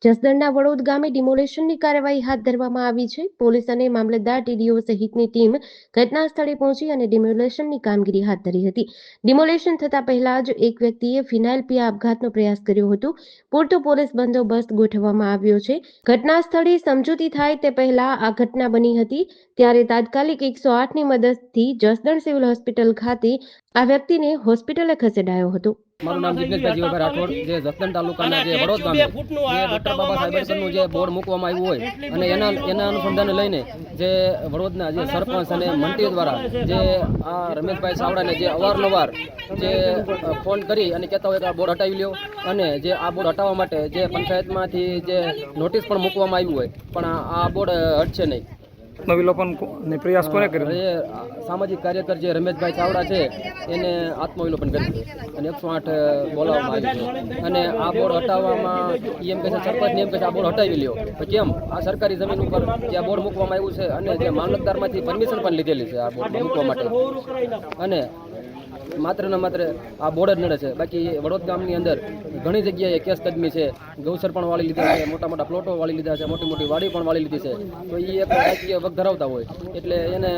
જસદણના વડોદ ગામે ડિમોલેશનની કાર્યવાહી હાથ ધરવામાં આવી છે. પોલીસ અને મામલતદાર, ટીડીઓ સહિતની ટીમ ઘટના સ્થળે પહોંચી અને ડિમોલેશનની કામગીરી હાથ ધરી હતી. ડિમોલેશન થતા પહેલા જ એક વ્યક્તિએ ફિનાઇલ પી આપઘાતનો પ્રયાસ કર્યો હતો. પૂરતો પોલીસ બંદોબસ્ત ગોઠવવામાં આવ્યો છે. ઘટના સ્થળે સમજૂતી થાય તે પહેલા આ ઘટના બની હતી, ત્યારે તાત્કાલિક 108ની મદદથી જસદણ સિવિલ હોસ્પિટલ ખાતે આ વ્યક્તિને હોસ્પિટલે ખસેડાયો હતો. મારું નામ જિગ્નેશભાઈ જીવાભાઈ રાઠોડ, જે જસદણ તાલુકાના જે વડોદ ગામે જે ડૉક્ટર બાબા સાહેબરકરનું જે બોર્ડ મૂકવામાં આવ્યું હોય અને એના અનુસંધાને લઈને જે વડોદના જે સરપંચ અને મંત્રી દ્વારા જે આ રમેશભાઈ ચાવડાને જે અવારનવાર જે ફોન કરી અને કહેતા હોય કે આ બોર્ડ હટાવી લ્યો, અને જે આ બોર્ડ હટાવવા માટે જે પંચાયતમાંથી જે નોટિસ પણ મૂકવામાં આવ્યું હોય, પણ આ બોર્ડ હટશે નહીં. આત્મવિલોપનનો પ્રયાસ કોને કર્યો? સામાજિક કાર્યકર જે રમેશભાઈ ચાવડા છે એને આત્મવિલોપન કર્યું અને 108 બોલાવવામાં આવ્યું છે. અને આ બોર્ડ હટાવવામાં એમ કહે છે, સરપંચ એમ કહે છે આ બોર્ડ હટાવી લ્યો. તો કેમ? આ સરકારી જમીન ઉપર જે બોર્ડ મૂકવામાં આવ્યું છે અને જે મામલતદારમાંથી પરમિશન પણ લીધેલી છે આ બોર્ડ મૂકવા માટે, અને માત્ર ને માત્ર આ બોર્ડ જ નડે છે. બાકી વડોદ ગામની અંદર ઘણી જગ્યાએ કેસ કદમી છે, ગૌસર પણ વાળી લીધા છે, મોટા મોટા પ્લોટો વાળી લીધા છે, મોટી મોટી વાડી પણ વાળી લીધી છે. તો એ એક રાજકીય વગ ધરાવતા હોય એટલે એને